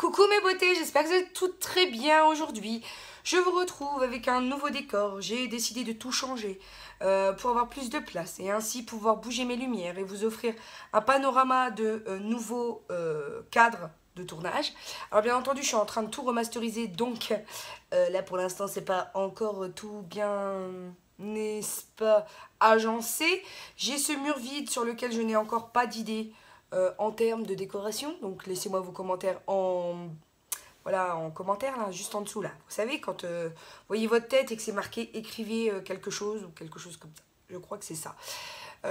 Coucou mes beautés, j'espère que vous êtes toutes très bien aujourd'hui. Je vous retrouve avec un nouveau décor. J'ai décidé de tout changer pour avoir plus de place et ainsi pouvoir bouger mes lumières et vous offrir un panorama de nouveaux cadres de tournage. Alors bien entendu, je suis en train de tout remasteriser, donc là pour l'instant c'est pas encore tout bien, n'est-ce pas, agencé. J'ai ce mur vide sur lequel je n'ai encore pas d'idée en termes de décoration, donc laissez-moi vos commentaires voilà, en commentaire, là, juste en dessous, là. Vous savez, quand vous voyez votre tête et que c'est marqué « écrivez quelque chose » ou quelque chose comme ça. Je crois que c'est ça.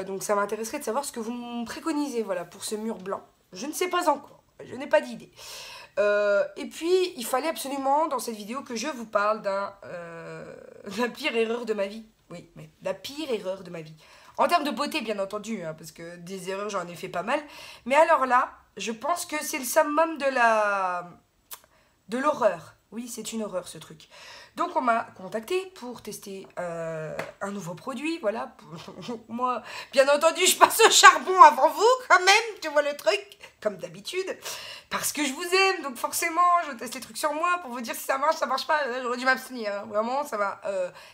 Donc ça m'intéresserait de savoir ce que vous me préconisez, voilà, pour ce mur blanc. Je ne sais pas encore, je n'ai pas d'idée. Et puis, il fallait absolument, dans cette vidéo, que je vous parle de la pire erreur de ma vie. Oui, mais la pire erreur de ma vie. En termes de beauté, bien entendu, hein, parce que des erreurs, j'en ai fait pas mal. Mais alors là, je pense que c'est le summum de l'horreur. Oui, c'est une horreur, ce truc. Donc, on m'a contacté pour tester un nouveau produit, voilà. Moi, bien entendu, je passe au charbon avant vous, quand même, tu vois le truc, comme d'habitude. Parce que je vous aime, donc forcément, je teste les trucs sur moi pour vous dire si ça marche pas. J'aurais dû m'abstenir, hein. Vraiment, ça m'a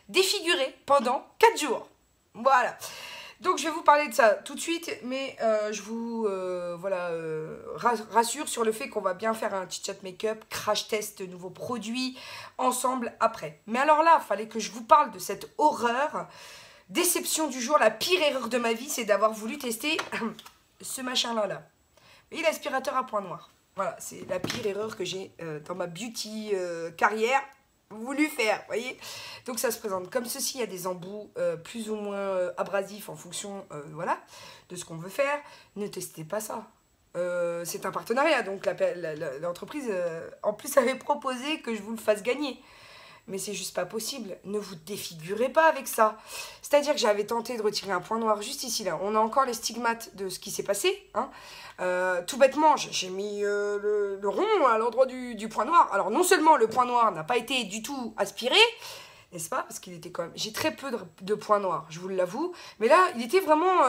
défiguré pendant 4 jours. Voilà. Donc, je vais vous parler de ça tout de suite, mais je vous rassure sur le fait qu'on va bien faire un petit chat make-up, crash test de nouveaux produits ensemble après. Mais alors là, il fallait que je vous parle de cette horreur, déception du jour, la pire erreur de ma vie, c'est d'avoir voulu tester ce machin-là. Là. Et l'aspirateur à point noir. Voilà, c'est la pire erreur que j'ai dans ma beauty carrière voulu faire, vous voyez. Donc ça se présente comme ceci, il y a des embouts plus ou moins abrasifs en fonction voilà, de ce qu'on veut faire. Ne testez pas ça. C'est un partenariat, donc l'entreprise en plus avait proposé que je vous le fasse gagner. Mais c'est juste pas possible, ne vous défigurez pas avec ça. C'est-à-dire que j'avais tenté de retirer un point noir juste ici, là. On a encore les stigmates de ce qui s'est passé. Hein. Tout bêtement, j'ai mis le rond à l'endroit du point noir. Alors non seulement le point noir n'a pas été du tout aspiré, n'est-ce pas? Parce qu'il était quand même... J'ai très peu de points noirs, je vous l'avoue. Mais là, il était vraiment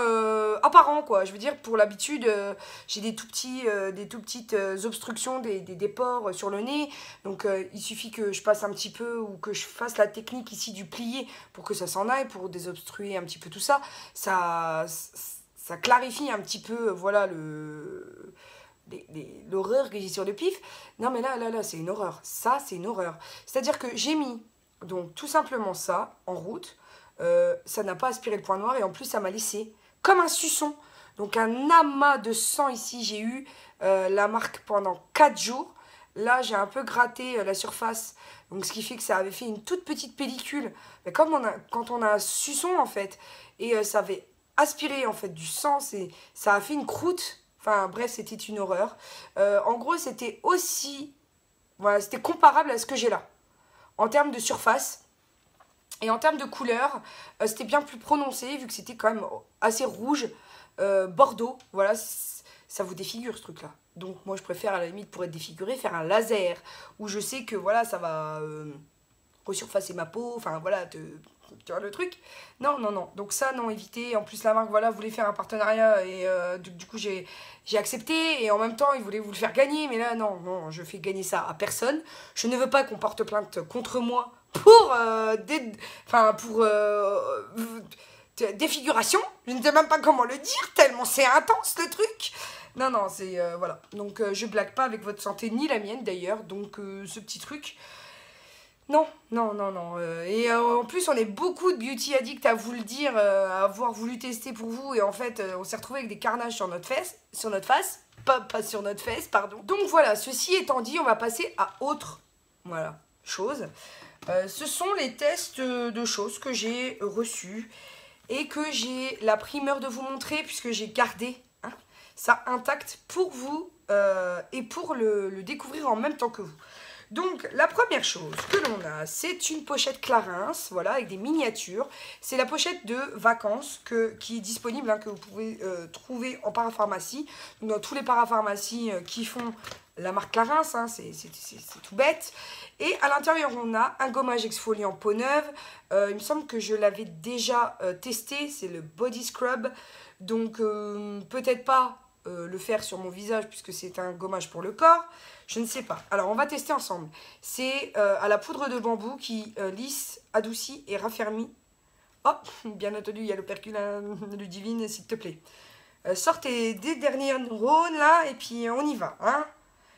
apparent, quoi. Je veux dire, pour l'habitude, j'ai des tout petites obstructions, des pores sur le nez. Donc, il suffit que je passe un petit peu ou que je fasse la technique ici du plié pour que ça s'en aille, pour désobstruer un petit peu tout ça. Ça clarifie un petit peu, voilà, l'horreur que j'ai sur le pif. Non, mais là, c'est une horreur. Ça, c'est une horreur. C'est-à-dire que j'ai mis... Donc tout simplement ça, en route, ça n'a pas aspiré le point noir et en plus ça m'a laissé comme un suçon. Donc un amas de sang ici, j'ai eu la marque pendant 4 jours. Là j'ai un peu gratté la surface, donc ce qui fait que ça avait fait une toute petite pellicule. Mais comme quand on a un suçon en fait, et ça avait aspiré en fait du sang, ça a fait une croûte. Enfin bref, c'était une horreur. En gros c'était aussi, voilà, c'était comparable à ce que j'ai là. En termes de surface et en termes de couleur, c'était bien plus prononcé vu que c'était quand même assez rouge, bordeaux. Voilà, ça vous défigure ce truc-là. Donc moi je préfère à la limite pour être défiguré faire un laser où je sais que voilà ça va resurfacer ma peau. Enfin voilà, tu vois le truc. Non. Donc ça non, évitez. En plus la marque voilà voulait faire un partenariat et du coup j'ai accepté et en même temps ils voulaient vous le faire gagner. Mais là non, je fais gagner ça à personne. Je ne veux pas qu'on porte plainte contre moi pour défiguration. Je ne sais même pas comment le dire tellement c'est intense le truc. Non, c'est voilà. Donc je blague pas avec votre santé ni la mienne d'ailleurs. Donc ce petit truc... Non. Et en plus, on est beaucoup de beauty addicts à vous le dire, à avoir voulu tester pour vous. Et en fait, on s'est retrouvé avec des carnages sur notre face, pas sur notre fesse, pardon. Donc voilà, ceci étant dit, on va passer à autre chose. Ce sont les tests de choses que j'ai reçus et que j'ai la primeur de vous montrer puisque j'ai gardé ça intact pour vous et pour le découvrir en même temps que vous. Donc, la première chose que l'on a, c'est une pochette Clarins, voilà, avec des miniatures. C'est la pochette de vacances qui est disponible, que vous pouvez trouver en parapharmacie. Donc, dans tous les parapharmacies qui font la marque Clarins, c'est tout bête. Et à l'intérieur, on a un gommage exfoliant peau neuve. Il me semble que je l'avais déjà testé, c'est le Body Scrub. Donc, peut-être pas le faire sur mon visage puisque c'est un gommage pour le corps. Je ne sais pas. Alors, on va tester ensemble. C'est à la poudre de bambou qui lisse, adoucit et raffermit. Oh, bien entendu, il y a l'opercule Ludivine, s'il te plaît. Sors tes derniers neurones là et puis on y va. Hein.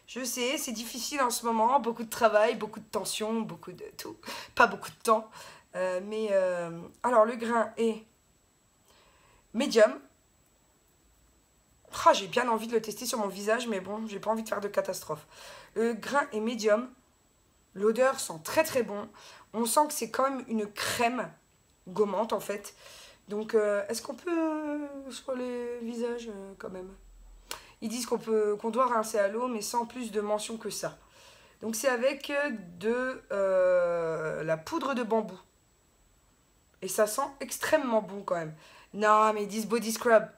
Je sais, c'est difficile en ce moment. Beaucoup de travail, beaucoup de tension, beaucoup de tout. Pas beaucoup de temps. Alors, le grain est médium. Oh, j'ai bien envie de le tester sur mon visage, mais bon, j'ai pas envie de faire de catastrophe. Le grain est médium. L'odeur sent très très bon. On sent que c'est quand même une crème gommante en fait. Donc, est-ce qu'on peut sur les visages quand même? Ils disent qu'on doit rincer à l'eau, mais sans plus de mention que ça. Donc, c'est avec de la poudre de bambou. Et ça sent extrêmement bon quand même. Non, mais ils disent body scrub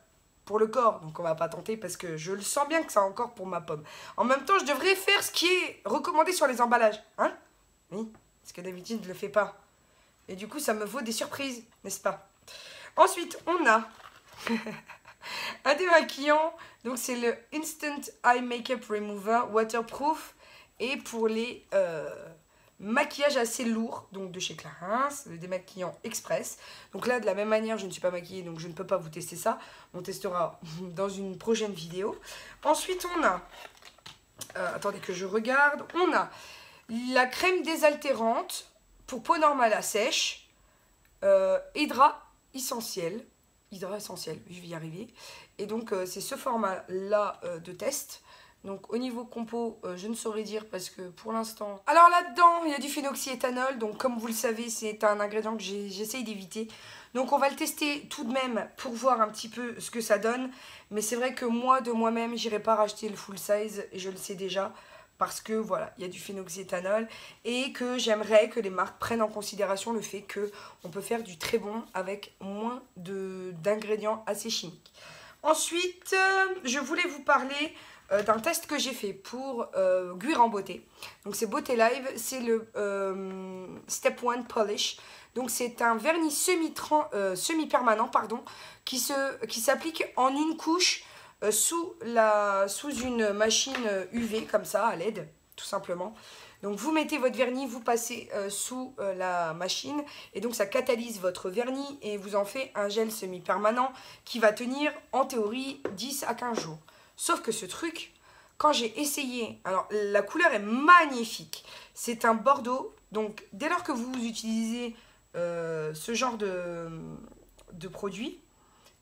pour le corps. Donc on va pas tenter parce que je le sens bien que ça a encore pour ma pomme. En même temps, je devrais faire ce qui est recommandé sur les emballages. Hein? Oui, parce que d'habitude, je ne le fais pas. Et du coup, ça me vaut des surprises, n'est-ce pas? Ensuite, on a un démaquillant. Donc c'est le Instant Eye Makeup Remover Waterproof. Et pour les... maquillage assez lourd, donc de chez Clarins, le démaquillant express. Donc là, de la même manière, je ne suis pas maquillée, donc je ne peux pas vous tester ça. On testera dans une prochaine vidéo. Ensuite, on a, attendez que je regarde, on a la crème désaltérante pour peau normale à sèche, Hydra essentiel, je vais y arriver. Et donc, c'est ce format-là de test. Donc au niveau compo, je ne saurais dire parce que pour l'instant... Alors là-dedans, il y a du phénoxyéthanol. Donc comme vous le savez, c'est un ingrédient que j'essaye d'éviter. Donc on va le tester tout de même pour voir un petit peu ce que ça donne. Mais c'est vrai que moi, de moi-même, j'irai pas racheter le full size. Et je le sais déjà. Parce que voilà, il y a du phénoxyéthanol. Et que j'aimerais que les marques prennent en considération le fait qu'on peut faire du très bon avec moins d'ingrédients assez chimiques. Ensuite, je voulais vous parler... d'un test que j'ai fait pour Guir en beauté. Donc c'est Beauté Live, c'est le Step 1 Polish. Donc c'est un vernis semi-permanent pardon, qui s'applique en une couche sous une machine UV comme ça à LED tout simplement. Donc vous mettez votre vernis, vous passez sous la machine et donc ça catalyse votre vernis et vous en fait un gel semi-permanent qui va tenir en théorie 10 à 15 jours. Sauf que ce truc, quand j'ai essayé, alors la couleur est magnifique. C'est un bordeaux, donc dès lors que vous utilisez ce genre de produit,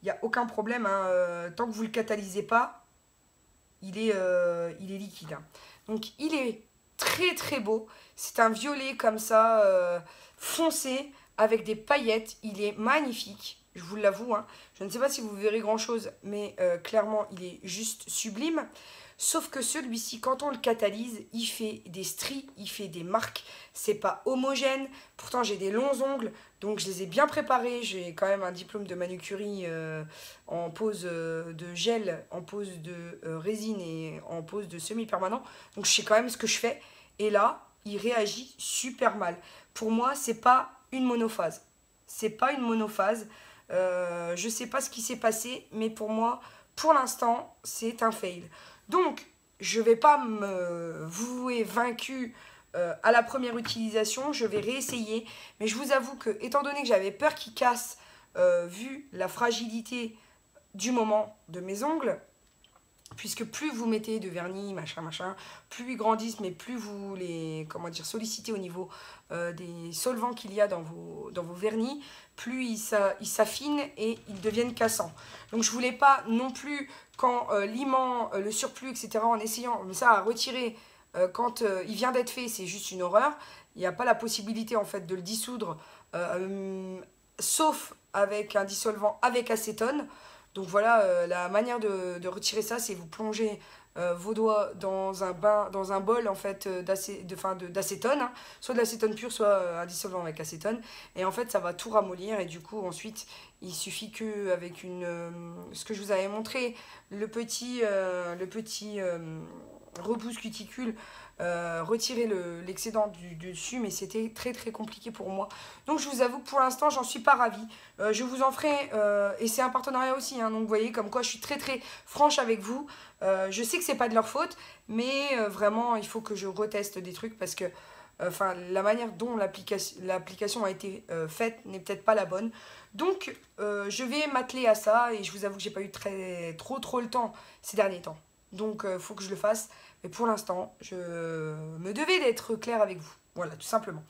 il n'y a aucun problème. Hein, tant que vous ne le catalysez pas, il est liquide. Hein. Donc il est très très beau. C'est un violet comme ça, foncé, avec des paillettes. Il est magnifique. Je vous l'avoue, hein. Je ne sais pas si vous verrez grand chose, mais clairement il est juste sublime. Sauf que celui-ci, quand on le catalyse, il fait des stries, il fait des marques. C'est pas homogène. Pourtant j'ai des longs ongles, donc je les ai bien préparés. J'ai quand même un diplôme de manucurie en pose de gel, en pose de résine et en pose de semi-permanent. Donc je sais quand même ce que je fais. Et là, il réagit super mal. Pour moi, c'est pas une monophase. C'est pas une monophase. Je sais pas ce qui s'est passé, mais pour moi, pour l'instant, c'est un fail. Donc, je vais pas me vouer vaincue à la première utilisation. Je vais réessayer. Mais je vous avoue que, étant donné que j'avais peur qu'il casse, vu la fragilité du moment de mes ongles, puisque plus vous mettez de vernis, machin, plus ils grandissent, mais plus vous les, sollicitez au niveau des solvants qu'il y a dans vos vernis, plus ils s'affinent et ils deviennent cassants. Donc je voulais pas non plus, quand limant le surplus, etc., en essayant ça à retirer, quand il vient d'être fait, c'est juste une horreur. Il n'y a pas la possibilité en fait de le dissoudre, sauf avec un dissolvant avec acétone. Donc voilà, la manière de retirer ça, c'est vous plongez vos doigts dans un bol en fait d'acétone, hein, soit de l'acétone pur, soit un dissolvant avec acétone. Et en fait, ça va tout ramollir et du coup, ensuite, il suffit que avec ce que je vous avais montré, le petit repousse cuticule, retirer l'excédent du dessus, mais c'était très très compliqué pour moi. Donc je vous avoue que pour l'instant j'en suis pas ravie. Je vous en ferai, et c'est un partenariat aussi, hein, donc vous voyez comme quoi je suis très très franche avec vous. Je sais que c'est pas de leur faute, mais vraiment il faut que je reteste des trucs parce que enfin, la manière dont l'application a été faite n'est peut-être pas la bonne. Donc, je vais m'atteler à ça et je vous avoue que j'ai pas eu trop le temps ces derniers temps. Donc, il faut que je le fasse. Mais pour l'instant, je me devais d'être claire avec vous. Voilà, tout simplement.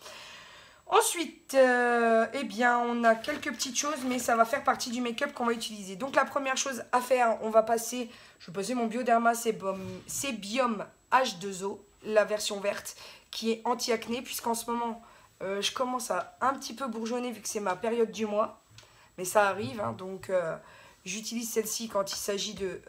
Ensuite, eh bien, on a quelques petites choses, mais ça va faire partie du make-up qu'on va utiliser. Donc, la première chose à faire, je vais passer mon Bioderma Sebium H2O, la version verte, qui est anti-acné, puisqu'en ce moment, je commence à un petit peu bourgeonner, vu que c'est ma période du mois. Mais ça arrive, hein, donc j'utilise celle-ci quand il s'agit de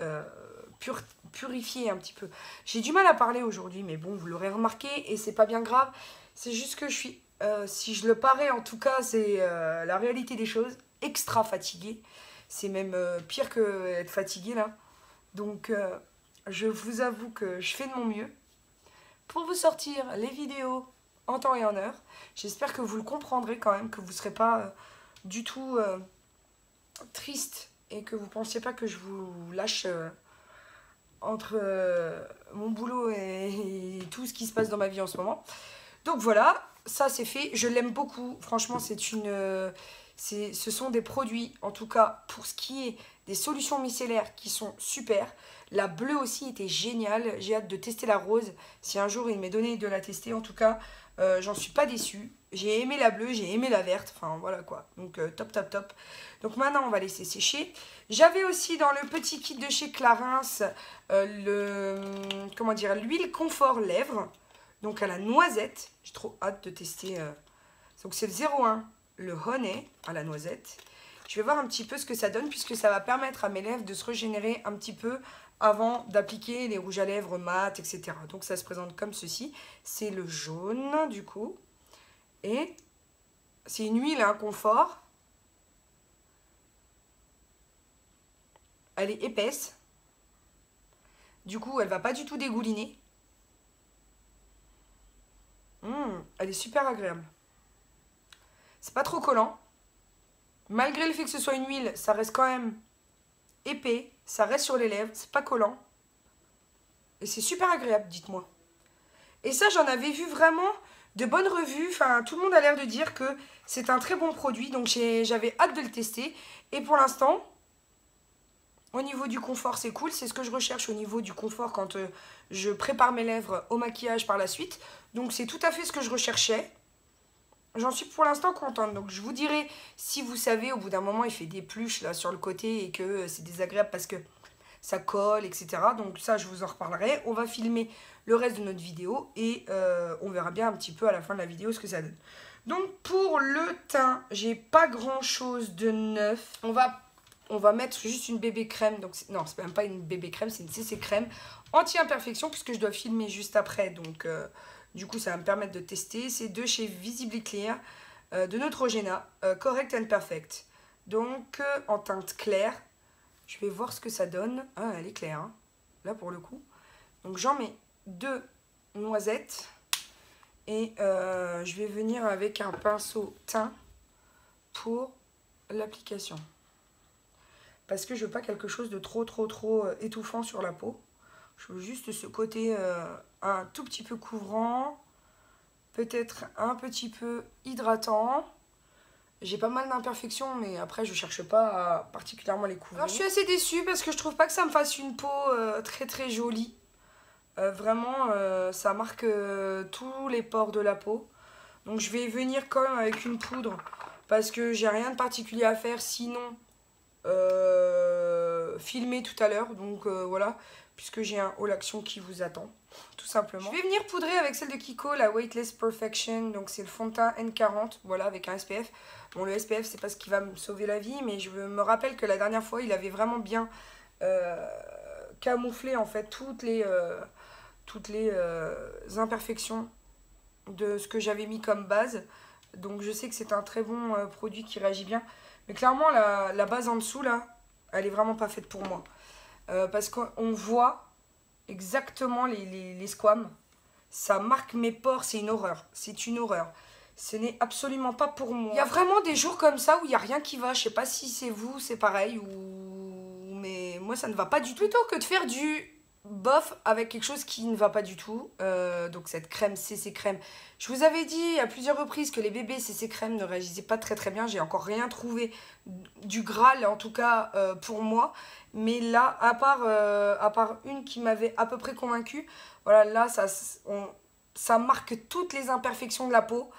purifier un petit peu. J'ai du mal à parler aujourd'hui, mais bon, vous l'aurez remarqué, et c'est pas bien grave. C'est juste que je suis... si je le parais, en tout cas, c'est la réalité des choses, extra fatiguée. C'est même pire que être fatiguée, là. Donc, je vous avoue que je fais de mon mieux pour vous sortir les vidéos en temps et en heure. J'espère que vous le comprendrez quand même, que vous ne serez pas du tout triste et que vous ne pensiez pas que je vous lâche entre mon boulot et tout ce qui se passe dans ma vie en ce moment. Donc voilà, ça c'est fait, je l'aime beaucoup, franchement ce sont des produits, en tout cas pour ce qui est des solutions micellaires qui sont super. La bleue aussi était géniale, j'ai hâte de tester la rose, si un jour il m'est donné de la tester, en tout cas j'en suis pas déçue. J'ai aimé la bleue, j'ai aimé la verte, enfin voilà quoi, donc top top top. Donc maintenant on va laisser sécher. J'avais aussi dans le petit kit de chez Clarins l'huile confort lèvres. Donc à la noisette, j'ai trop hâte de tester. Donc c'est le 01, le honey à la noisette. Je vais voir un petit peu ce que ça donne puisque ça va permettre à mes lèvres de se régénérer un petit peu avant d'appliquer les rouges à lèvres mat, etc. Donc ça se présente comme ceci. C'est le jaune du coup. Et c'est une huile à confort. Elle est épaisse. Du coup, elle va pas du tout dégouliner. Elle est super agréable. C'est pas trop collant. Malgré le fait que ce soit une huile, ça reste quand même épais. Ça reste sur les lèvres. C'est pas collant. Et c'est super agréable, dites-moi. Et ça, j'en avais vu vraiment de bonnes revues. Enfin, tout le monde a l'air de dire que c'est un très bon produit. Donc, j'avais hâte de le tester. Et pour l'instant, au niveau du confort, c'est cool. C'est ce que je recherche au niveau du confort quand je prépare mes lèvres au maquillage par la suite. Donc, c'est tout à fait ce que je recherchais. J'en suis pour l'instant contente. Donc, je vous dirai si vous savez, au bout d'un moment, il fait des pluches là sur le côté et que c'est désagréable parce que ça colle, etc. Donc, ça, je vous en reparlerai. On va filmer le reste de notre vidéo et on verra bien un petit peu à la fin de la vidéo ce que ça donne. Donc, pour le teint, j'ai pas grand-chose de neuf. On va mettre juste une bébé crème. Donc non, c'est même pas une bébé crème, c'est une CC crème anti-imperfection puisque je dois filmer juste après. Donc, du coup, ça va me permettre de tester. C'est de chez Visibly Clear, de Neutrogena, Correct and Perfect. Donc, en teinte claire. Je vais voir ce que ça donne. Ah, elle est claire, hein, là pour le coup. Donc, j'en mets 2 noisettes. Et je vais venir avec un pinceau teint pour l'application. Parce que je veux pas quelque chose de trop étouffant sur la peau. Je veux juste ce côté un tout petit peu couvrant, peut-être un petit peu hydratant. J'ai pas mal d'imperfections, mais après je cherche pas à particulièrement les couvrir. Alors, je suis assez déçue parce que je trouve pas que ça me fasse une peau très jolie. Vraiment, ça marque tous les pores de la peau. Donc je vais venir quand même avec une poudre parce que j'ai rien de particulier à faire sinon filmer tout à l'heure. Donc voilà, puisque j'ai un haul action qui vous attend, tout simplement. Je vais venir poudrer avec celle de Kiko, la Weightless Perfection. Donc c'est le fond de teint N40, voilà, avec un SPF. Bon, le SPF, c'est pas ce qui va me sauver la vie, mais je me rappelle que la dernière fois, il avait vraiment bien camouflé en fait toutes les imperfections de ce que j'avais mis comme base. Donc je sais que c'est un très bon produit qui réagit bien. Mais clairement, la base en dessous, là, elle est vraiment pas faite pour moi. Parce qu'on voit, exactement les squames. Ça marque mes pores, c'est une horreur. C'est une horreur. Ce n'est absolument pas pour moi. Il y a vraiment des jours comme ça où il n'y a rien qui va. Je sais pas si c'est vous, c'est pareil, ou... mais moi ça ne va pas du tout. Plutôt que de faire du bof avec quelque chose qui ne va pas du tout, donc cette crème CC Crème. Je vous avais dit à plusieurs reprises que les bébés CC Crème ne réagissaient pas très bien. J'ai encore rien trouvé du Graal, en tout cas pour moi. Mais là, à part une qui m'avait à peu près convaincue, voilà, là ça marque toutes les imperfections de la peau.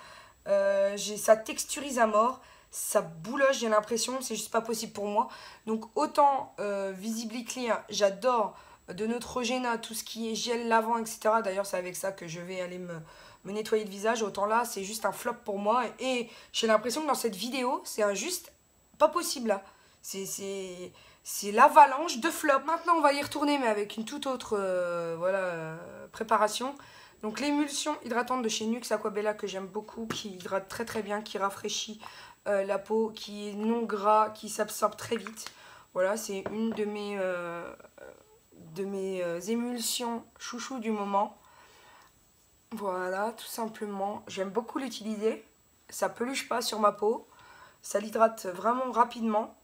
Ça texturise à mort, ça bouloche, j'ai l'impression, c'est juste pas possible pour moi. Donc autant Visibly Clear, j'adore de Neutrogena, tout ce qui est gel lavant, etc. D'ailleurs c'est avec ça que je vais aller me nettoyer le visage. Autant là c'est juste un flop pour moi. Et j'ai l'impression que dans cette vidéo c'est juste pas possible là. C'est l'avalanche de flop. Maintenant on va y retourner mais avec une toute autre préparation. Donc l'émulsion hydratante de chez NYX Aquabella que j'aime beaucoup, qui hydrate très bien, qui rafraîchit la peau, qui est non gras, qui s'absorbe très vite. Voilà, c'est une de mes émulsions chouchou du moment. Voilà, tout simplement. J'aime beaucoup l'utiliser. Ça peluche pas sur ma peau. Ça l'hydrate vraiment rapidement.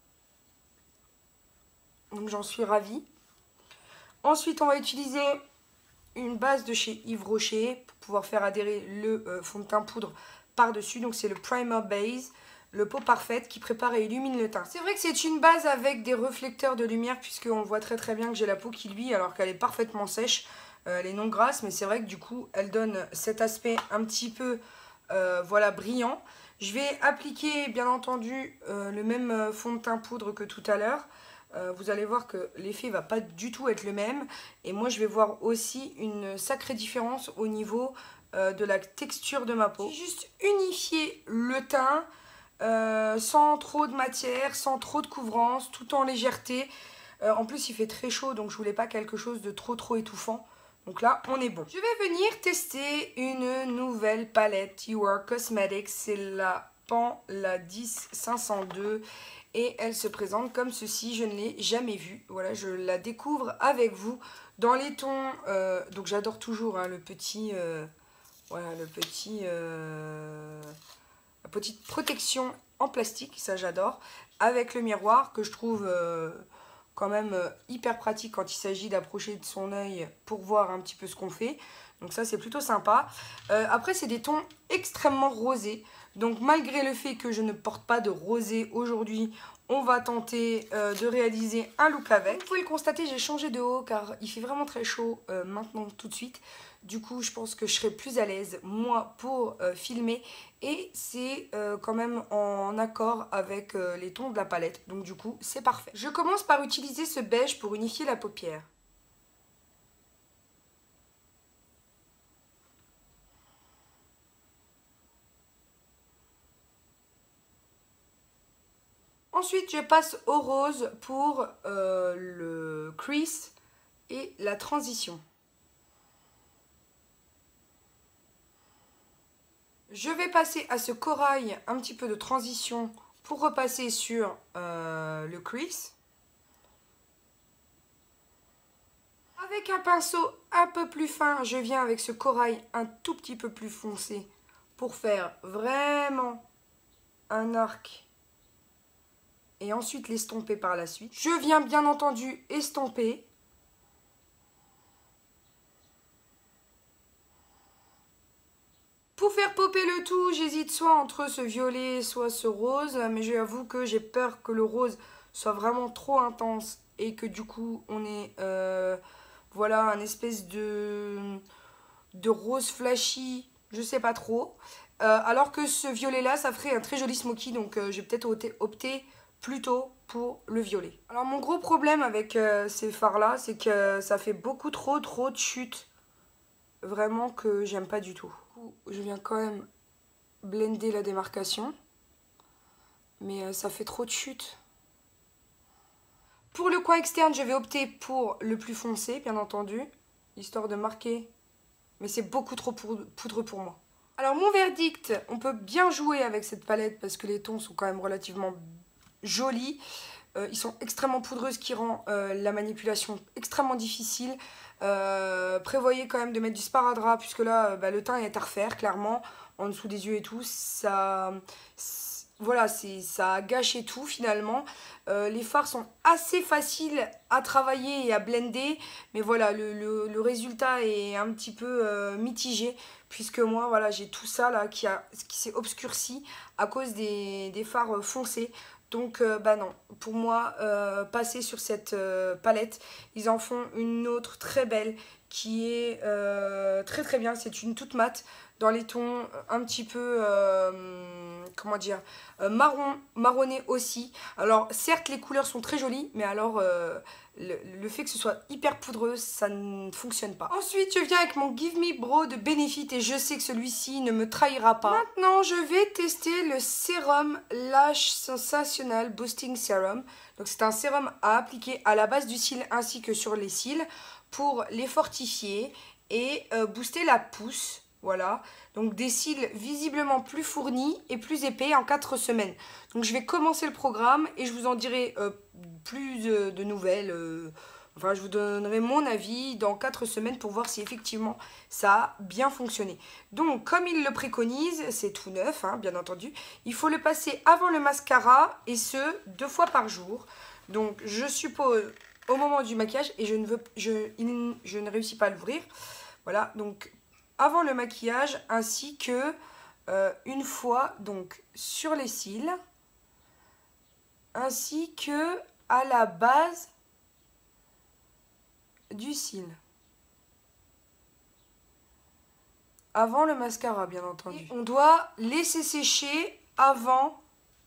Donc j'en suis ravie. Ensuite, on va utiliser une base de chez Yves Rocher pour pouvoir faire adhérer le fond de teint poudre par-dessus. Donc c'est le Primer Base, le pot parfaite qui prépare et illumine le teint. C'est vrai que c'est une base avec des reflecteurs de lumière puisqu'on voit très bien que j'ai la peau qui luit alors qu'elle est parfaitement sèche. Elle est non grasse mais c'est vrai que du coup elle donne cet aspect un petit peu voilà, brillant. Je vais appliquer bien entendu le même fond de teint poudre que tout à l'heure. Vous allez voir que l'effet va pas du tout être le même. Et moi, je vais voir aussi une sacrée différence au niveau de la texture de ma peau. J'ai juste unifié le teint sans trop de matière, sans trop de couvrance, tout en légèreté. En plus, il fait très chaud, donc je voulais pas quelque chose de trop étouffant. Donc là, on est bon. Je vais venir tester une nouvelle palette You Cosmetics. C'est la Pan, la 10502. Et elle se présente comme ceci, je ne l'ai jamais vue. Voilà, je la découvre avec vous dans les tons. Donc j'adore toujours hein, voilà, la petite protection en plastique, ça j'adore. Avec le miroir que je trouve quand même hyper pratique quand il s'agit d'approcher de son œil pour voir un petit peu ce qu'on fait. Donc ça c'est plutôt sympa. Après c'est des tons extrêmement rosés. Donc malgré le fait que je ne porte pas de rosé aujourd'hui, on va tenter de réaliser un look avec. Vous pouvez le constater, j'ai changé de haut car il fait vraiment très chaud maintenant tout de suite. Du coup je pense que je serai plus à l'aise moi pour filmer. Et c'est quand même en accord avec les tons de la palette. Donc du coup c'est parfait. Je commence par utiliser ce beige pour unifier la paupière. Ensuite, je passe au rose pour le crease et la transition. Je vais passer à ce corail un petit peu de transition pour repasser sur le crease. Avec un pinceau un peu plus fin, je viens avec ce corail un tout petit peu plus foncé pour faire vraiment un arc. Et ensuite l'estomper par la suite. Je viens bien entendu estomper. Pour faire popper le tout, j'hésite soit entre ce violet, soit ce rose. Mais j'avoue que j'ai peur que le rose soit vraiment trop intense. Et que du coup, on ait voilà, un espèce de rose flashy. Je sais pas trop. Alors que ce violet-là, ça ferait un très joli smoky. Donc je vais peut-être opter plutôt pour le violet. Alors mon gros problème avec ces fards là, c'est que ça fait beaucoup trop de chutes. Vraiment que j'aime pas du tout. Je viens quand même blender la démarcation. Mais ça fait trop de chutes. Pour le coin externe, je vais opter pour le plus foncé, bien entendu. Histoire de marquer. Mais c'est beaucoup trop poudreux pour moi. Alors mon verdict, on peut bien jouer avec cette palette parce que les tons sont quand même relativement jolis. Ils sont extrêmement poudreux, ce qui rend la manipulation extrêmement difficile. Prévoyez quand même de mettre du sparadrap, puisque là, le teint est à refaire, clairement, en dessous des yeux et tout. Voilà, ça a gâché tout finalement. Les fards sont assez faciles à travailler et à blender, mais voilà, le résultat est un petit peu mitigé, puisque moi, voilà, j'ai tout ça là qui s'est obscurci à cause des fards foncés. Donc, non, pour moi, passer sur cette palette, ils en font une autre très belle qui est très très bien. C'est une toute mate dans les tons un petit peu, comment dire, marronné aussi. Alors, certes, les couleurs sont très jolies, mais alors, le fait que ce soit hyper poudreux, ça ne fonctionne pas. Ensuite, je viens avec mon Give Me Bro de Benefit et je sais que celui-ci ne me trahira pas. Maintenant, je vais tester le sérum Lash Sensational Boosting Serum. Donc, c'est un sérum à appliquer à la base du cil ainsi que sur les cils pour les fortifier et booster la pousse. Voilà, donc des cils visiblement plus fournis et plus épais en 4 semaines. Donc je vais commencer le programme et je vous en dirai plus de nouvelles. Enfin, je vous donnerai mon avis dans 4 semaines pour voir si effectivement ça a bien fonctionné. Donc, comme il le préconise, c'est tout neuf, hein, bien entendu. Il faut le passer avant le mascara et ce, 2 fois par jour. Donc, je suppose au moment du maquillage et je ne réussis pas à l'ouvrir. Voilà, donc avant le maquillage ainsi que une fois donc sur les cils ainsi que à la base du cil avant le mascara bien entendu. Et on doit laisser sécher avant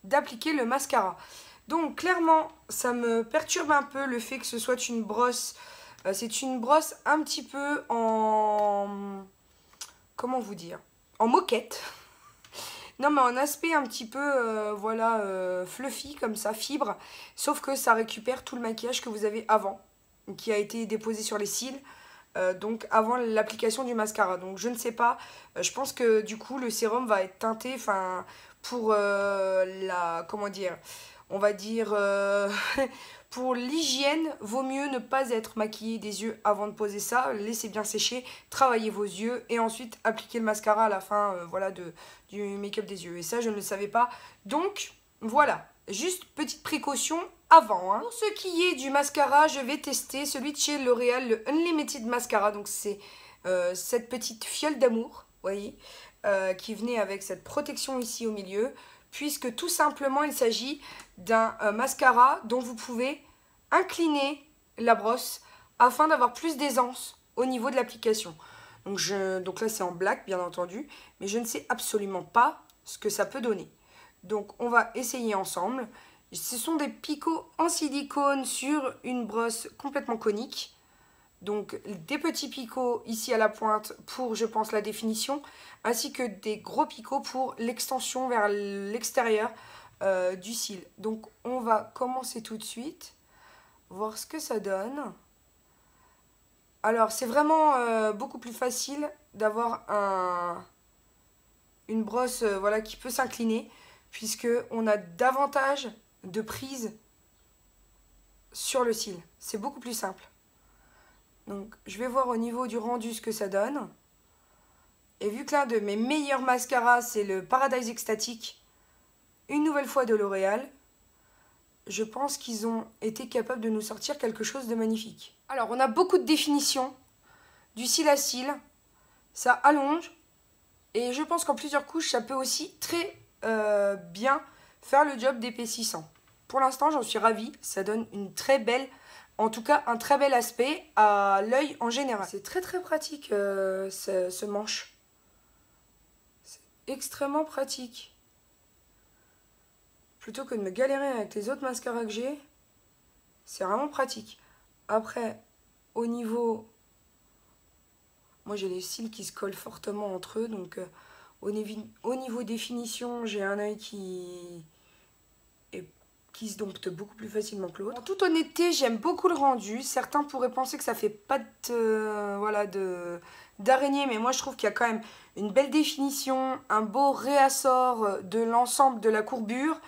d'appliquer le mascara. Donc clairement ça me perturbe un peu le fait que ce soit une brosse. C'est une brosse un petit peu en... comment vous dire, en moquette. Non, mais en aspect un petit peu, voilà, fluffy, comme ça, fibre. Sauf que ça récupère tout le maquillage que vous avez avant, qui a été déposé sur les cils, donc avant l'application du mascara. Donc je ne sais pas, je pense que du coup, le sérum va être teinté, enfin, pour comment dire, on va dire... Pour l'hygiène, vaut mieux ne pas être maquillé des yeux avant de poser ça. Laissez bien sécher, travaillez vos yeux et ensuite appliquez le mascara à la fin voilà, du make-up des yeux. Et ça, je ne le savais pas. Donc, voilà. Juste petite précaution avant. Hein. Pour ce qui est du mascara, je vais tester celui de chez L'Oréal, le Unlimited Mascara. Donc, c'est cette petite fiole d'amour, vous voyez, qui venait avec cette protection ici au milieu. Puisque tout simplement il s'agit d'un mascara dont vous pouvez incliner la brosse afin d'avoir plus d'aisance au niveau de l'application. Donc là c'est en black bien entendu, mais je ne sais absolument pas ce que ça peut donner. Donc on va essayer ensemble. Ce sont des picots en silicone sur une brosse complètement conique. Donc des petits picots ici à la pointe pour, je pense, la définition, ainsi que des gros picots pour l'extension vers l'extérieur du cil. Donc on va commencer tout de suite, voir ce que ça donne. Alors c'est vraiment beaucoup plus facile d'avoir une brosse voilà, qui peut s'incliner, puisque on a davantage de prise sur le cil. C'est beaucoup plus simple. Donc, je vais voir au niveau du rendu ce que ça donne. Et vu que l'un de mes meilleurs mascaras, c'est le Paradise Extatic, une nouvelle fois de L'Oréal, je pense qu'ils ont été capables de nous sortir quelque chose de magnifique. Alors, on a beaucoup de définition, du cil à cil, ça allonge, et je pense qu'en plusieurs couches, ça peut aussi très bien faire le job d'épaississant. Pour l'instant, j'en suis ravie, ça donne une très belle... En tout cas, un très bel aspect à l'œil en général. C'est très très pratique ce manche. C'est extrêmement pratique. Plutôt que de me galérer avec les autres mascaras que j'ai, c'est vraiment pratique. Après, au niveau... Moi j'ai les cils qui se collent fortement entre eux, donc au niveau définition, j'ai un œil qui se dompte beaucoup plus facilement que l'autre. En toute honnêteté, j'aime beaucoup le rendu. Certains pourraient penser que ça fait pas voilà, d'araignée, mais moi je trouve qu'il y a quand même une belle définition, un beau réassort de l'ensemble de la courbure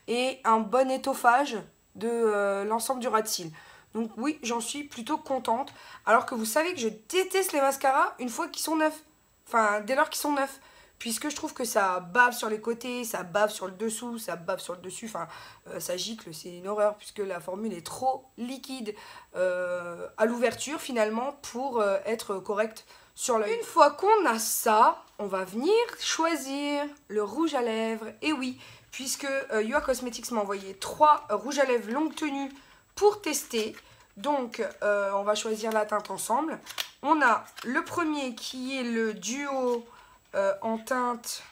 et un bon étoffage de l'ensemble du ras de cils. Donc oui, j'en suis plutôt contente. Alors que vous savez que je déteste les mascaras une fois qu'ils sont neufs. Enfin, dès lors qu'ils sont neufs. Puisque je trouve que ça bave sur les côtés, ça bave sur le dessous, ça bave sur le dessus. Enfin, ça gicle, c'est une horreur puisque la formule est trop liquide à l'ouverture finalement pour être correcte sur l'œil. Une fois qu'on a ça, on va venir choisir le rouge à lèvres. Et oui, puisque You Are Cosmetics m'a envoyé 3 rouges à lèvres longue tenue pour tester. Donc, on va choisir la teinte ensemble. On a le premier qui est le duo en teinte,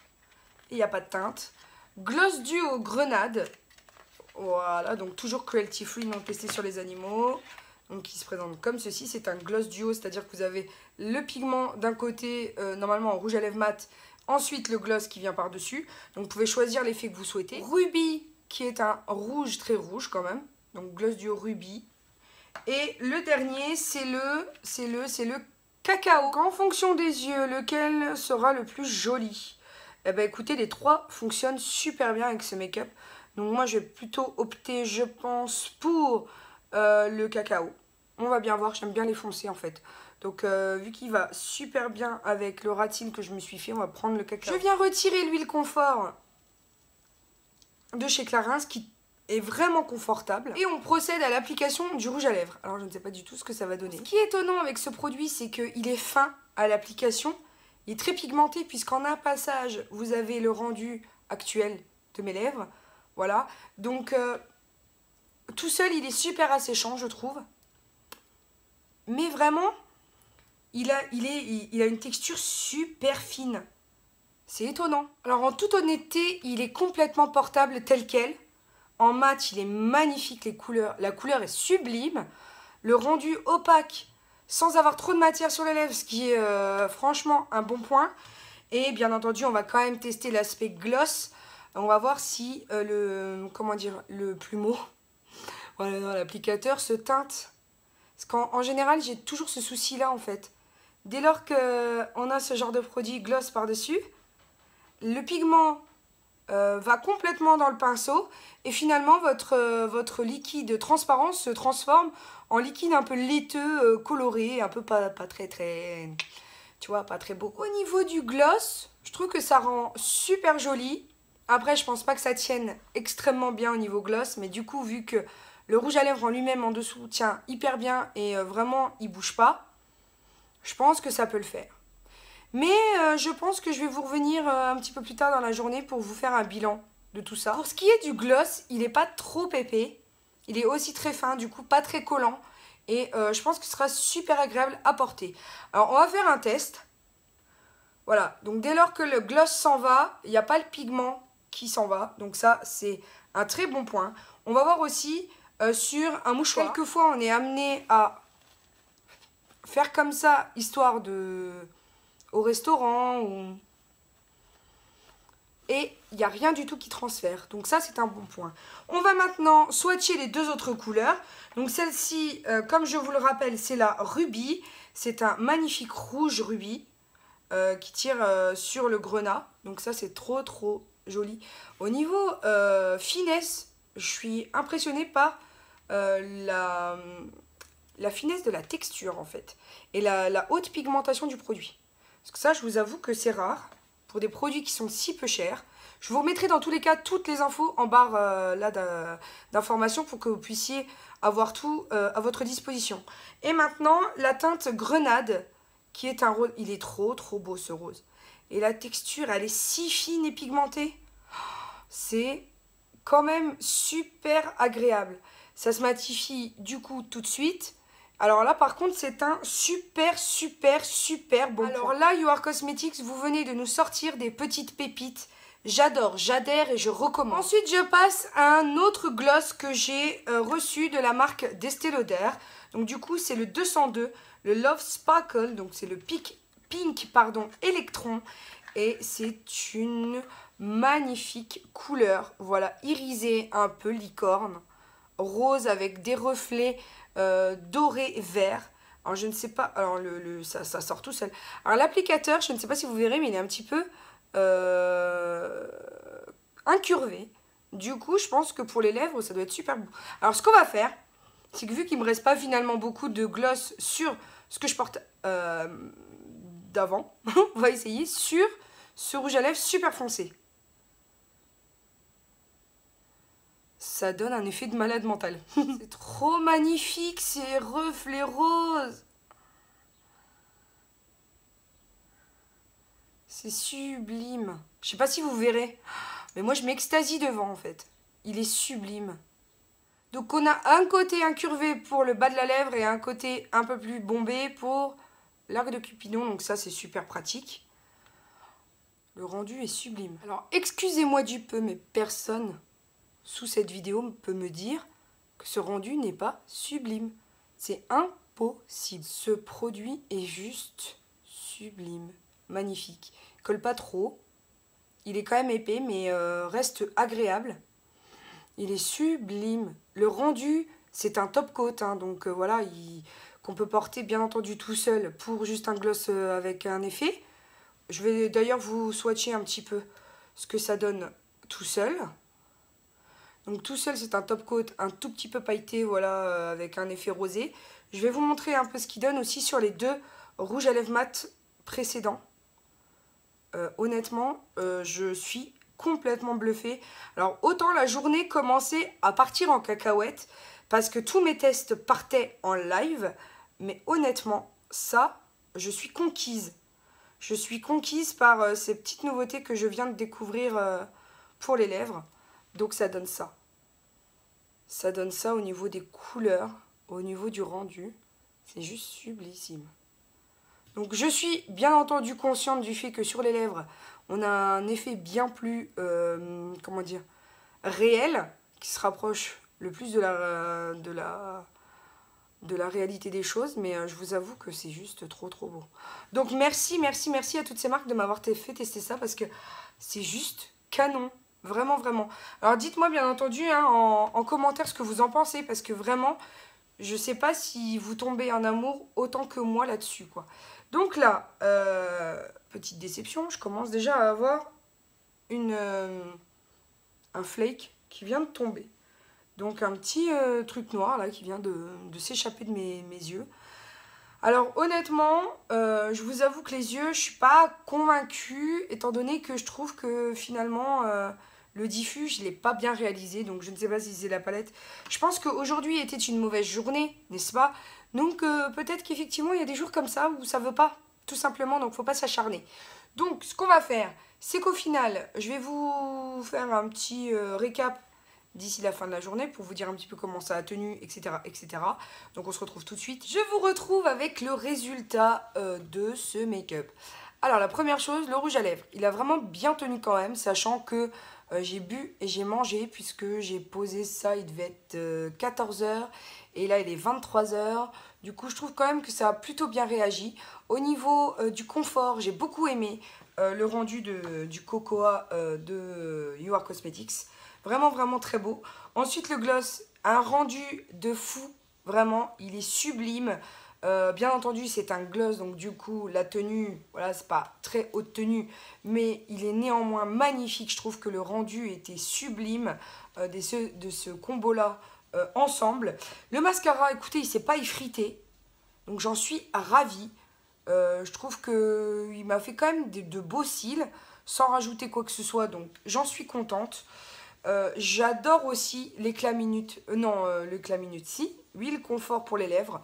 il n'y a pas de teinte. Gloss Duo Grenade. Voilà, donc toujours cruelty free, non testé sur les animaux. Donc, il se présente comme ceci. C'est un gloss duo, c'est-à-dire que vous avez le pigment d'un côté, normalement en rouge à lèvres mat. Ensuite, le gloss qui vient par-dessus. Donc, vous pouvez choisir l'effet que vous souhaitez. Ruby, qui est un rouge très rouge quand même. Donc, gloss duo Ruby. Et le dernier, c'est le cacao. En fonction des yeux, lequel sera le plus joli? Eh ben écoutez, les 3 fonctionnent super bien avec ce make-up. Donc moi, je vais plutôt opter, je pense, pour le cacao. On va bien voir, j'aime bien les foncés en fait. Donc vu qu'il va super bien avec le ras de cils que je me suis fait, on va prendre le cacao. Je viens retirer l'huile confort de chez Clarins qui est vraiment confortable. Et on procède à l'application du rouge à lèvres. Alors je ne sais pas du tout ce que ça va donner. Ce qui est étonnant avec ce produit, c'est qu'il est fin à l'application. Il est très pigmenté puisqu'en un passage, vous avez le rendu actuel de mes lèvres. Voilà. Donc tout seul, il est super asséchant, je trouve. Mais vraiment, il a une texture super fine. C'est étonnant. Alors en toute honnêteté, il est complètement portable tel quel. En mat, il est magnifique, les couleurs. La couleur est sublime. Le rendu opaque, sans avoir trop de matière sur les lèvres, ce qui est franchement un bon point. Et bien entendu, on va quand même tester l'aspect gloss. On va voir si le plumeau, voilà, l'applicateur se teinte. Parce qu'en général, j'ai toujours ce souci-là en fait. Dès lors qu'on a ce genre de produit gloss par-dessus, le pigment va complètement dans le pinceau et finalement votre liquide transparent se transforme en liquide un peu laiteux, coloré, un peu pas très tu vois, pas très beau. Au niveau du gloss, je trouve que ça rend super joli. Après, je pense pas que ça tienne extrêmement bien au niveau gloss, mais du coup, vu que le rouge à lèvres en lui-même en dessous tient hyper bien et vraiment il bouge pas, je pense que ça peut le faire. Mais je pense que je vais vous revenir un petit peu plus tard dans la journée pour vous faire un bilan de tout ça. Pour ce qui est du gloss, il n'est pas trop épais. Il est aussi très fin, du coup pas très collant. Et je pense que ce sera super agréable à porter. Alors on va faire un test. Voilà, donc dès lors que le gloss s'en va, il n'y a pas le pigment qui s'en va. Donc ça, c'est un très bon point. On va voir aussi sur un mouchoir. Quelquefois, on est amené à faire comme ça, histoire de... au restaurant et il n'y a rien du tout qui transfère, donc ça c'est un bon point. On va maintenant swatcher les 2 autres couleurs. Donc celle-ci, comme je vous le rappelle, c'est la Ruby. C'est un magnifique rouge rubis qui tire sur le grenat, donc ça c'est trop joli. Au niveau finesse, je suis impressionnée par la finesse de la texture en fait et la haute pigmentation du produit. Parce que ça, je vous avoue que c'est rare pour des produits qui sont si peu chers. Je vous remettrai dans tous les cas toutes les infos en barre d'informations pour que vous puissiez avoir tout à votre disposition. Et maintenant, la teinte Grenade, qui est un rose. Il est trop beau ce rose. Et la texture, elle est si fine et pigmentée. C'est quand même super agréable. Ça se matifie du coup tout de suite. Alors là, par contre, c'est un super bon point. Alors là, You Are Cosmetics, vous venez de nous sortir des petites pépites. J'adore, j'adhère et je recommande. Ensuite, je passe à un autre gloss que j'ai reçu de la marque d'Estée Lauder. Donc du coup, c'est le 202, le Love Sparkle. Donc c'est le Pink Electron. Et c'est une magnifique couleur. Voilà, irisée, un peu licorne. Rose avec des reflets doré vert. Alors je ne sais pas, alors ça sort tout seul. Alors l'applicateur, je ne sais pas si vous verrez, mais il est un petit peu incurvé. Du coup, je pense que pour les lèvres, ça doit être super beau. Alors, ce qu'on va faire, c'est que vu qu'il me reste pas finalement beaucoup de gloss sur ce que je porte d'avant, on va essayer sur ce rouge à lèvres super foncé. Ça donne un effet de malade mental. C'est trop magnifique, ces reflets roses. C'est sublime. Je sais pas si vous verrez, mais moi je m'extasie devant en fait. Il est sublime. Donc on a un côté incurvé pour le bas de la lèvre et un côté un peu plus bombé pour l'arc de Cupidon. Donc ça c'est super pratique. Le rendu est sublime. Alors excusez-moi du peu, mais personne sous cette vidéo peut me dire que ce rendu n'est pas sublime. C'est impossible. Ce produit est juste sublime. Magnifique. Il colle pas trop. Il est quand même épais, mais reste agréable. Il est sublime. Le rendu, c'est un top coat, hein, donc voilà, qu'on peut porter bien entendu tout seul pour juste un gloss avec un effet. Je vais d'ailleurs vous swatcher un petit peu ce que ça donne tout seul. Donc tout seul, c'est un top coat un tout petit peu pailleté, voilà, avec un effet rosé. Je vais vous montrer un peu ce qu'il donne aussi sur les deux rouges à lèvres mat précédents. Honnêtement, je suis complètement bluffée. Alors autant la journée commençait à partir en cacahuète parce que tous mes tests partaient en live, mais honnêtement, ça, je suis conquise. Je suis conquise par ces petites nouveautés que je viens de découvrir pour les lèvres. Donc ça donne ça. Ça donne ça au niveau des couleurs, au niveau du rendu. C'est juste sublissime. Donc je suis bien entendu consciente du fait que sur les lèvres, on a un effet bien plus, comment dire, réel, qui se rapproche le plus de la réalité des choses, mais je vous avoue que c'est juste trop beau. Donc merci à toutes ces marques de m'avoir fait tester ça, parce que c'est juste canon, vraiment. Alors dites-moi bien entendu hein, en commentaire ce que vous en pensez, parce que vraiment, je sais pas si vous tombez en amour autant que moi là-dessus, quoi. Donc là, petite déception, je commence déjà à avoir un flake qui vient de tomber. Donc un petit truc noir là qui vient de s'échapper de mes yeux. Alors honnêtement, je vous avoue que les yeux, je suis pas convaincue, étant donné que je trouve que finalement le diffus, je l'ai pas bien réalisé, donc je ne sais pas si c'est la palette. Je pense qu'aujourd'hui était une mauvaise journée, n'est-ce pas? Donc peut-être qu'effectivement il y a des jours comme ça où ça veut pas, tout simplement, donc faut pas s'acharner. Donc ce qu'on va faire, c'est qu'au final, je vais vous faire un petit récap d'ici la fin de la journée pour vous dire un petit peu comment ça a tenu, etc. Donc on se retrouve tout de suite. Je vous retrouve avec le résultat de ce make-up. Alors la première chose, le rouge à lèvres. Il a vraiment bien tenu quand même, sachant que j'ai bu et j'ai mangé, puisque j'ai posé ça, il devait être 14 h et là il est 23 h. Du coup je trouve quand même que ça a plutôt bien réagi. Au niveau du confort, j'ai beaucoup aimé le rendu du Cocoa de You Are Cosmetics. Vraiment très beau. Ensuite le gloss, un rendu de fou, vraiment, il est sublime. Bien entendu c'est un gloss, donc du coup la tenue, voilà, c'est pas très haute tenue, mais il est néanmoins magnifique. Je trouve que le rendu était sublime de ce combo là ensemble. Le mascara, écoutez, il s'est pas effrité, donc j'en suis ravie. Je trouve qu'il m'a fait quand même de beaux cils sans rajouter quoi que ce soit, donc j'en suis contente. J'adore aussi l'éclat minute, l'éclat minute si, huile confort pour les lèvres.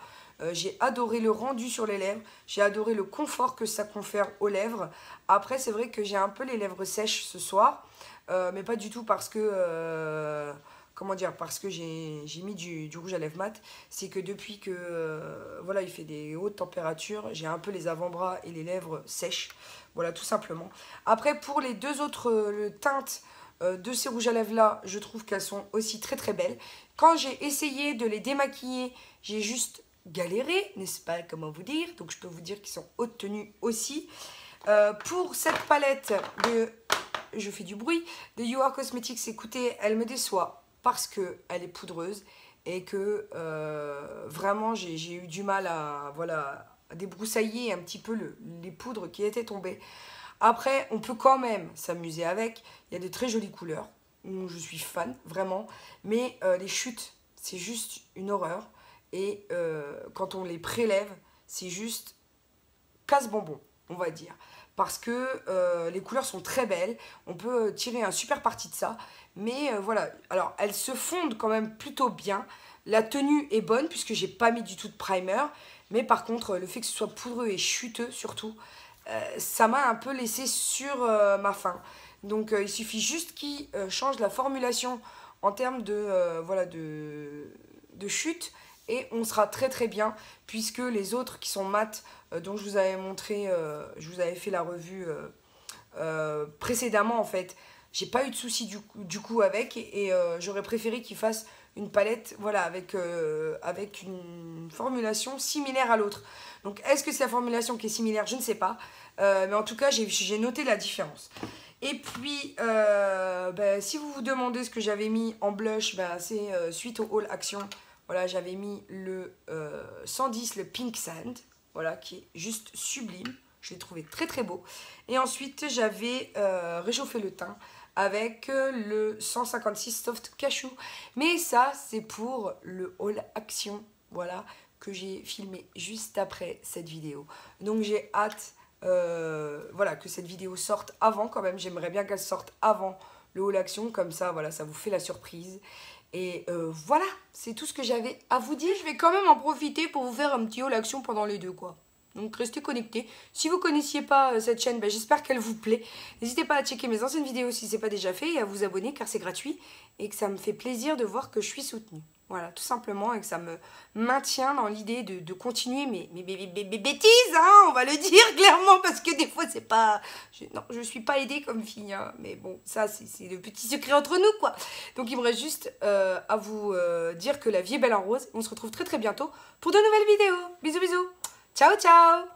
J'ai adoré le rendu sur les lèvres, j'ai adoré le confort que ça confère aux lèvres. Après c'est vrai que j'ai un peu les lèvres sèches ce soir, mais pas du tout parce que, comment dire, parce que j'ai mis du rouge à lèvres mat. C'est que depuis que, voilà, il fait des hautes températures, j'ai un peu les avant-bras et les lèvres sèches, voilà, tout simplement. Après pour les deux autres teintes de ces rouges à lèvres là, je trouve qu'elles sont aussi très belles. Quand j'ai essayé de les démaquiller, j'ai juste galéré, n'est-ce pas, comment vous dire. Donc je peux vous dire qu'ils sont haute tenue aussi. Pour cette palette de, je fais du bruit, de You Are Cosmetics, écoutez, elle me déçoit parce qu'elle est poudreuse et que vraiment j'ai eu du mal à, voilà, à débroussailler un petit peu les poudres qui étaient tombées. Après, on peut quand même s'amuser avec. Il y a de très jolies couleurs. je suis fan, vraiment. Mais les chutes, c'est juste une horreur. Et quand on les prélève, c'est juste casse-bonbon, on va dire. Parce que les couleurs sont très belles, on peut tirer un super parti de ça. Mais voilà, alors elles se fondent quand même plutôt bien. La tenue est bonne puisque j'ai pas mis du tout de primer. Mais par contre, le fait que ce soit poudreux et chuteux surtout, ça m'a un peu laissé sur ma faim. Donc il suffit juste qu'ils changent la formulation en termes de, voilà, de chute. Et on sera très très bien puisque les autres qui sont mat dont je vous avais montré, je vous avais fait la revue précédemment en fait. J'ai pas eu de soucis du coup avec et j'aurais préféré qu'ils fassent une palette voilà, avec une formulation similaire à l'autre. Donc est-ce que c'est la formulation qui est similaire? Je ne sais pas. Mais en tout cas, j'ai noté la différence. Et puis, si vous vous demandez ce que j'avais mis en blush, c'est suite au haul action. Voilà, j'avais mis le 110, le Pink Sand, voilà, qui est juste sublime. Je l'ai trouvé très très beau. Et ensuite, j'avais réchauffé le teint avec le 156 Soft Cashew. Mais ça, c'est pour le haul action, voilà, que j'ai filmé juste après cette vidéo. Donc j'ai hâte voilà, que cette vidéo sorte avant quand même. J'aimerais bien qu'elle sorte avant le haul action, comme ça, voilà, ça vous fait la surprise. Et voilà, c'est tout ce que j'avais à vous dire. Je vais quand même en profiter pour vous faire un petit haul action pendant les deux, quoi. Donc restez connectés. Si vous ne connaissiez pas cette chaîne, j'espère qu'elle vous plaît. N'hésitez pas à checker mes anciennes vidéos si ce n'est pas déjà fait et à vous abonner car c'est gratuit et que ça me fait plaisir de voir que je suis soutenue. Voilà, tout simplement, et que ça me maintient dans l'idée de continuer mes bêtises, hein, on va le dire clairement, parce que des fois, c'est pas... non, je suis pas aidée comme fille, hein, mais bon, ça, c'est le petit secret entre nous, quoi. Donc, il me reste juste à vous dire que la vie est belle en rose. On se retrouve très, très bientôt pour de nouvelles vidéos. Bisous, bisous. Ciao, ciao.